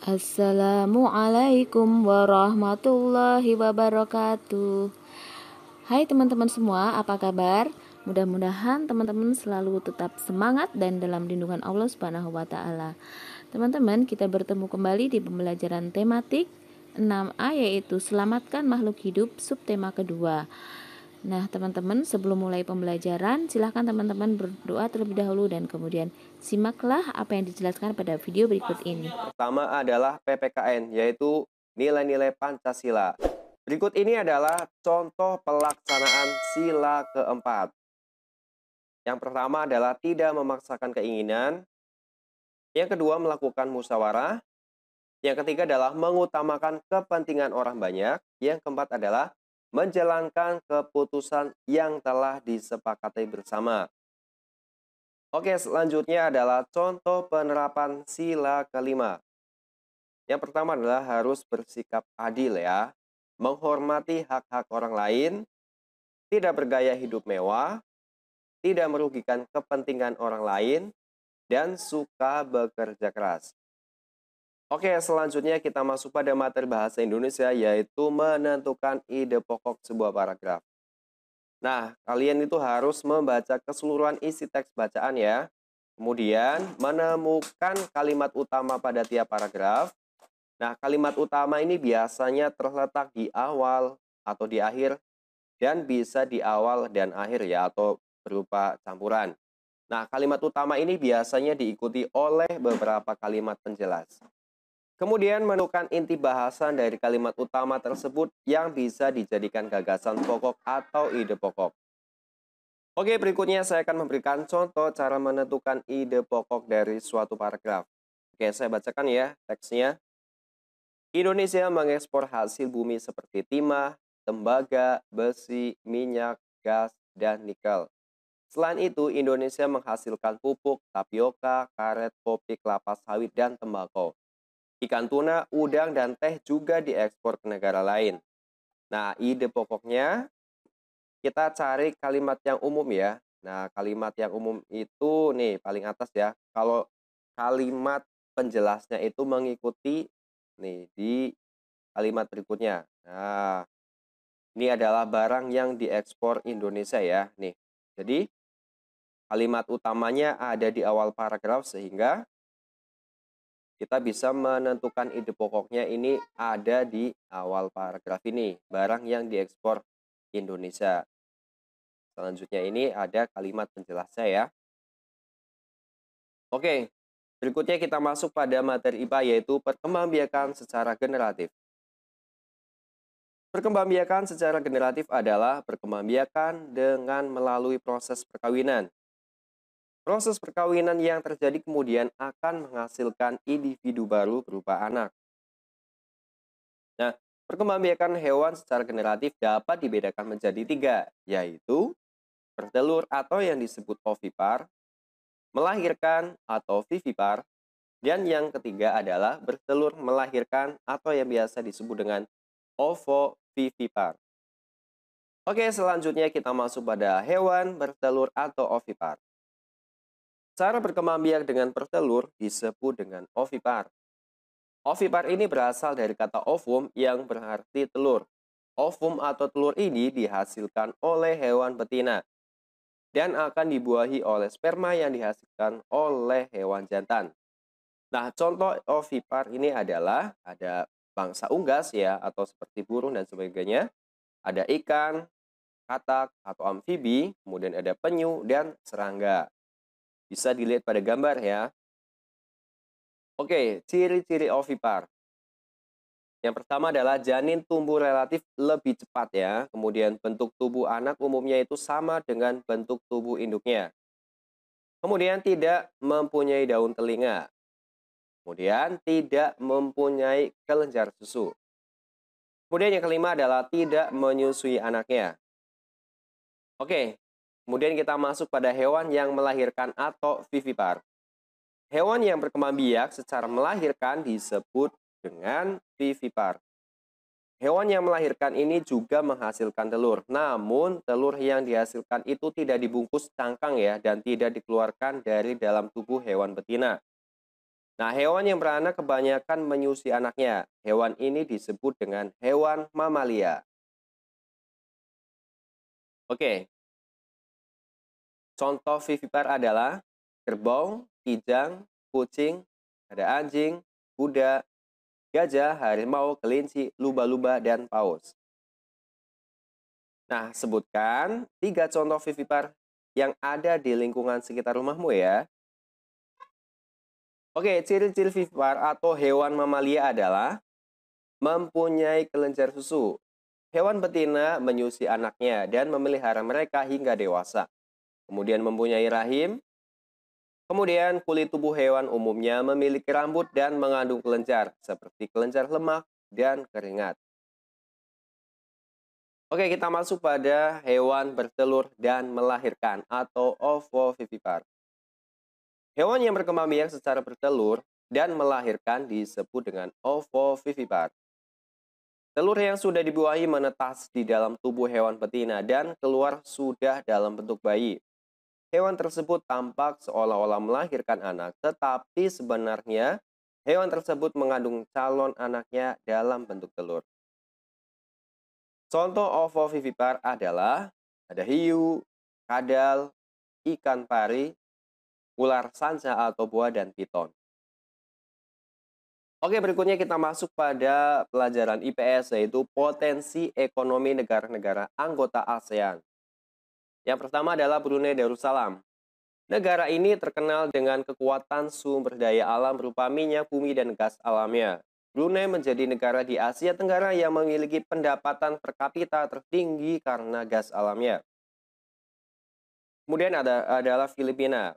Assalamualaikum warahmatullahi wabarakatuh. Hai teman-teman semua, apa kabar? Mudah-mudahan teman-teman selalu tetap semangat dan dalam lindungan Allah Subhanahu wa taala. Teman-teman, kita bertemu kembali di pembelajaran tematik 6A, yaitu selamatkan makhluk hidup, subtema kedua. Nah, teman-teman, sebelum mulai pembelajaran, silahkan teman-teman berdoa terlebih dahulu dan kemudian simaklah apa yang dijelaskan pada video berikut ini. Pertama adalah PPKN, yaitu nilai-nilai Pancasila. Berikut ini adalah contoh pelaksanaan sila keempat. Yang pertama adalah tidak memaksakan keinginan. Yang kedua, melakukan musyawarah. Yang ketiga adalah mengutamakan kepentingan orang banyak. Yang keempat adalah menjalankan keputusan yang telah disepakati bersama. Oke, selanjutnya adalah contoh penerapan sila kelima. Yang pertama adalah harus bersikap adil ya, menghormati hak-hak orang lain, tidak bergaya hidup mewah, tidak merugikan kepentingan orang lain, dan suka bekerja keras. Oke, selanjutnya kita masuk pada materi bahasa Indonesia, yaitu menentukan ide pokok sebuah paragraf. Nah, kalian itu harus membaca keseluruhan isi teks bacaan ya. Kemudian menemukan kalimat utama pada tiap paragraf. Nah, kalimat utama ini biasanya terletak di awal atau di akhir dan bisa di awal dan akhir ya, atau berupa campuran. Nah, kalimat utama ini biasanya diikuti oleh beberapa kalimat penjelas. Kemudian menemukan inti bahasan dari kalimat utama tersebut yang bisa dijadikan gagasan pokok atau ide pokok. Oke, berikutnya saya akan memberikan contoh cara menentukan ide pokok dari suatu paragraf. Oke, saya bacakan ya teksnya. Indonesia mengekspor hasil bumi seperti timah, tembaga, besi, minyak, gas, dan nikel. Selain itu, Indonesia menghasilkan pupuk, tapioka, karet, kopi, kelapa sawit, dan tembakau. Ikan tuna, udang, dan teh juga diekspor ke negara lain. Nah, ide pokoknya kita cari kalimat yang umum ya. Nah, kalimat yang umum itu nih paling atas ya. Kalau kalimat penjelasnya itu mengikuti nih di kalimat berikutnya. Nah, ini adalah barang yang diekspor Indonesia ya. Nih, jadi kalimat utamanya ada di awal paragraf sehingga kita bisa menentukan ide pokoknya ini ada di awal paragraf ini. Barang yang diekspor Indonesia. Selanjutnya ini ada kalimat penjelasnya ya. Oke, berikutnya kita masuk pada materi IPA, yaitu perkembangbiakan secara generatif. Perkembangbiakan secara generatif adalah perkembangbiakan dengan melalui proses perkawinan. Proses perkawinan yang terjadi kemudian akan menghasilkan individu baru berupa anak. Nah, perkembangbiakan hewan secara generatif dapat dibedakan menjadi tiga, yaitu bertelur atau yang disebut ovipar, melahirkan atau vivipar, dan yang ketiga adalah bertelur melahirkan atau yang biasa disebut dengan ovovivipar. Oke, selanjutnya kita masuk pada hewan bertelur atau ovipar. Cara berkembangbiak dengan bertelur disebut dengan ovipar. Ovipar ini berasal dari kata ovum yang berarti telur. Ovum atau telur ini dihasilkan oleh hewan betina dan akan dibuahi oleh sperma yang dihasilkan oleh hewan jantan. Nah, contoh ovipar ini adalah ada bangsa unggas ya, atau seperti burung dan sebagainya. Ada ikan, katak atau amfibi, kemudian ada penyu dan serangga. Bisa dilihat pada gambar ya. Oke, ciri-ciri ovipar. Yang pertama adalah janin tumbuh relatif lebih cepat ya. Kemudian bentuk tubuh anak umumnya itu sama dengan bentuk tubuh induknya. Kemudian tidak mempunyai daun telinga. Kemudian tidak mempunyai kelenjar susu. Kemudian yang kelima adalah tidak menyusui anaknya. Oke, kemudian kita masuk pada hewan yang melahirkan atau vivipar. Hewan yang berkembang biak secara melahirkan disebut dengan vivipar. Hewan yang melahirkan ini juga menghasilkan telur. Namun, telur yang dihasilkan itu tidak dibungkus cangkang ya dan tidak dikeluarkan dari dalam tubuh hewan betina. Nah, hewan yang beranak kebanyakan menyusui anaknya. Hewan ini disebut dengan hewan mamalia. Oke, contoh vivipar adalah kerbau, kijang, kucing, ada anjing, kuda, gajah, harimau, kelinci, lumba-lumba, dan paus. Nah, sebutkan 3 contoh vivipar yang ada di lingkungan sekitar rumahmu ya. Oke, ciri-ciri vivipar atau hewan mamalia adalah mempunyai kelenjar susu. Hewan betina menyusui anaknya dan memelihara mereka hingga dewasa. Kemudian mempunyai rahim. Kemudian kulit tubuh hewan umumnya memiliki rambut dan mengandung kelenjar, seperti kelenjar lemak dan keringat. Oke, kita masuk pada hewan bertelur dan melahirkan atau ovovivipar. Hewan yang berkembang biak secara bertelur dan melahirkan disebut dengan ovovivipar. Telur yang sudah dibuahi menetas di dalam tubuh hewan betina dan keluar sudah dalam bentuk bayi. Hewan tersebut tampak seolah-olah melahirkan anak, tetapi sebenarnya hewan tersebut mengandung calon anaknya dalam bentuk telur. Contoh ovovivipar adalah ada hiu, kadal, ikan pari, ular sanca atau buah, dan piton. Oke, berikutnya kita masuk pada pelajaran IPS, yaitu potensi ekonomi negara-negara anggota ASEAN. Yang pertama adalah Brunei Darussalam. Negara ini terkenal dengan kekuatan sumber daya alam berupa minyak bumi dan gas alamnya. Brunei menjadi negara di Asia Tenggara yang memiliki pendapatan per kapita tertinggi karena gas alamnya. Kemudian adalah Filipina.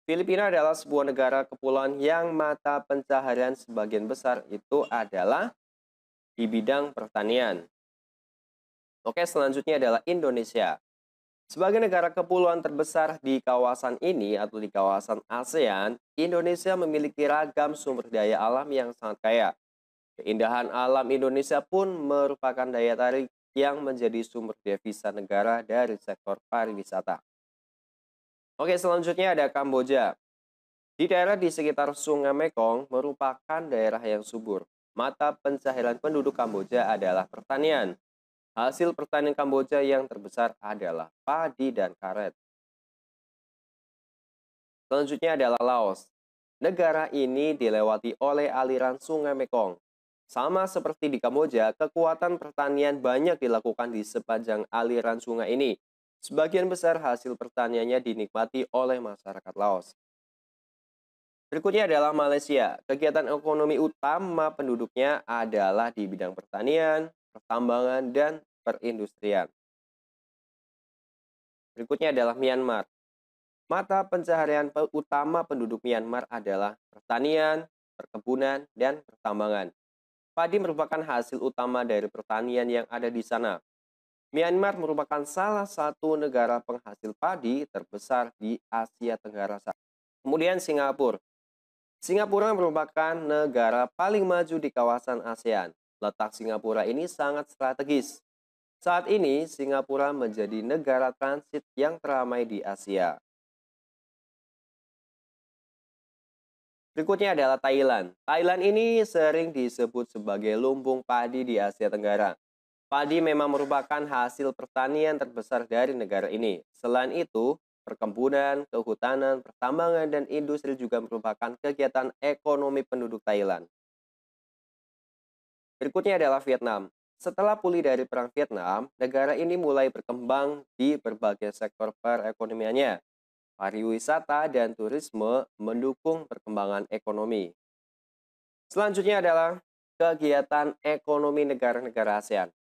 Filipina adalah sebuah negara kepulauan yang mata pencaharian sebagian besar itu adalah di bidang pertanian. Oke, selanjutnya adalah Indonesia. Sebagai negara kepulauan terbesar di kawasan ini atau di kawasan ASEAN, Indonesia memiliki ragam sumber daya alam yang sangat kaya. Keindahan alam Indonesia pun merupakan daya tarik yang menjadi sumber devisa negara dari sektor pariwisata. Oke, selanjutnya ada Kamboja. Di daerah di sekitar Sungai Mekong merupakan daerah yang subur. Mata pencaharian penduduk Kamboja adalah pertanian. Hasil pertanian Kamboja yang terbesar adalah padi dan karet. Selanjutnya adalah Laos. Negara ini dilewati oleh aliran Sungai Mekong. Sama seperti di Kamboja, kekuatan pertanian banyak dilakukan di sepanjang aliran sungai ini. Sebagian besar hasil pertaniannya dinikmati oleh masyarakat Laos. Berikutnya adalah Malaysia. Kegiatan ekonomi utama penduduknya adalah di bidang pertanian, pertambangan, dan perindustrian. Berikutnya adalah Myanmar. Mata pencaharian utama penduduk Myanmar adalah pertanian, perkebunan, dan pertambangan. Padi merupakan hasil utama dari pertanian yang ada di sana. Myanmar merupakan salah satu negara penghasil padi terbesar di Asia Tenggara. Kemudian Singapura. Singapura merupakan negara paling maju di kawasan ASEAN. Letak Singapura ini sangat strategis. Saat ini, Singapura menjadi negara transit yang teramai di Asia. Berikutnya adalah Thailand. Thailand ini sering disebut sebagai lumbung padi di Asia Tenggara. Padi memang merupakan hasil pertanian terbesar dari negara ini. Selain itu, perkebunan, kehutanan, pertambangan, dan industri juga merupakan kegiatan ekonomi penduduk Thailand. Berikutnya adalah Vietnam. Setelah pulih dari Perang Vietnam, negara ini mulai berkembang di berbagai sektor perekonomiannya. Pariwisata dan turisme mendukung perkembangan ekonomi. Selanjutnya adalah kegiatan ekonomi negara-negara ASEAN.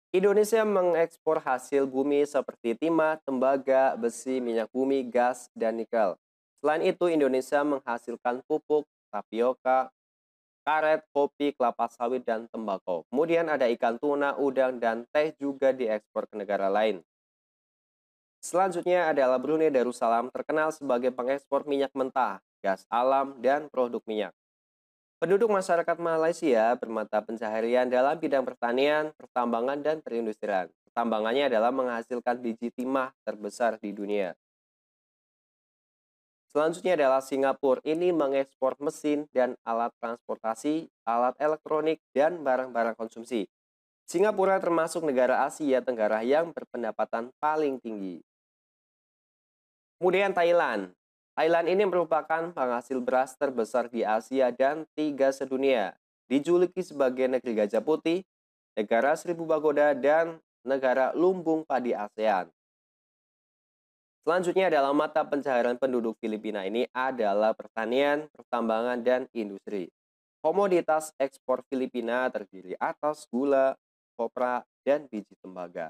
Indonesia mengekspor hasil bumi seperti timah, tembaga, besi, minyak bumi, gas, dan nikel. Selain itu, Indonesia menghasilkan pupuk, tapioka, karet, kopi, kelapa sawit, dan tembakau. Kemudian ada ikan tuna, udang, dan teh juga diekspor ke negara lain. Selanjutnya adalah Brunei Darussalam, terkenal sebagai pengekspor minyak mentah, gas alam, dan produk minyak. Penduduk masyarakat Malaysia bermata pencaharian dalam bidang pertanian, pertambangan, dan perindustrian. Pertambangannya adalah menghasilkan biji timah terbesar di dunia. Selanjutnya adalah Singapura. Ini mengekspor mesin dan alat transportasi, alat elektronik, dan barang-barang konsumsi. Singapura termasuk negara Asia Tenggara yang berpendapatan paling tinggi. Kemudian Thailand. Thailand ini merupakan penghasil beras terbesar di Asia dan tiga sedunia. Dijuluki sebagai negeri gajah putih, negara seribu pagoda, dan negara lumbung padi ASEAN. Selanjutnya adalah mata pencaharian penduduk Filipina ini adalah pertanian, pertambangan, dan industri. Komoditas ekspor Filipina terdiri atas gula, kopra, dan biji tembaga.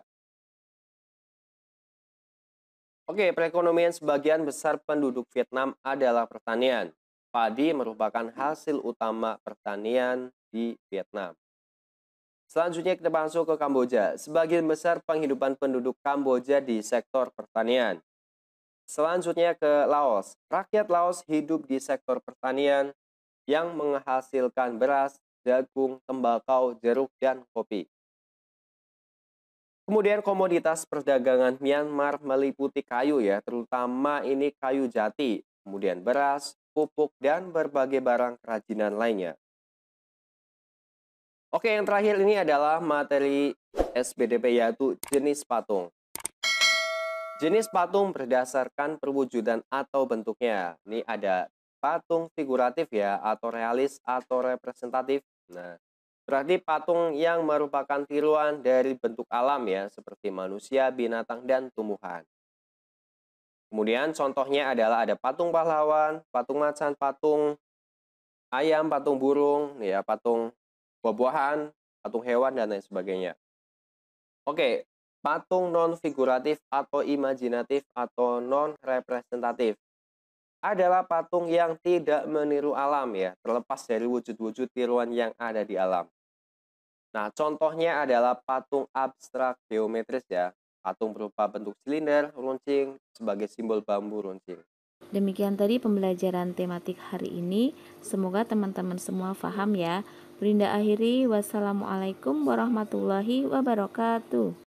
Oke, perekonomian sebagian besar penduduk Vietnam adalah pertanian. Padi merupakan hasil utama pertanian di Vietnam. Selanjutnya kita masuk ke Kamboja. Sebagian besar penghidupan penduduk Kamboja di sektor pertanian. Selanjutnya ke Laos. Rakyat Laos hidup di sektor pertanian yang menghasilkan beras, jagung, tembakau, jeruk, dan kopi. Kemudian komoditas perdagangan Myanmar meliputi kayu ya, terutama ini kayu jati, kemudian beras, pupuk, dan berbagai barang kerajinan lainnya. Oke, yang terakhir ini adalah materi SBDP yaitu jenis patung. Jenis patung berdasarkan perwujudan atau bentuknya. Ini ada patung figuratif ya, atau realis atau representatif. Nah, berarti patung yang merupakan tiruan dari bentuk alam ya, seperti manusia, binatang, dan tumbuhan. Kemudian contohnya adalah ada patung pahlawan, patung macan, patung ayam, patung burung, ya, patung buah-buahan, patung hewan, dan lain sebagainya. Oke, patung non-figuratif atau imajinatif atau non-representatif adalah patung yang tidak meniru alam ya, terlepas dari wujud-wujud tiruan yang ada di alam. Nah, contohnya adalah patung abstrak geometris ya, patung berupa bentuk silinder, runcing, sebagai simbol bambu runcing. Demikian tadi pembelajaran tematik hari ini. Semoga teman-teman semua paham ya. Berinda akhiri, wassalamualaikum warahmatullahi wabarakatuh.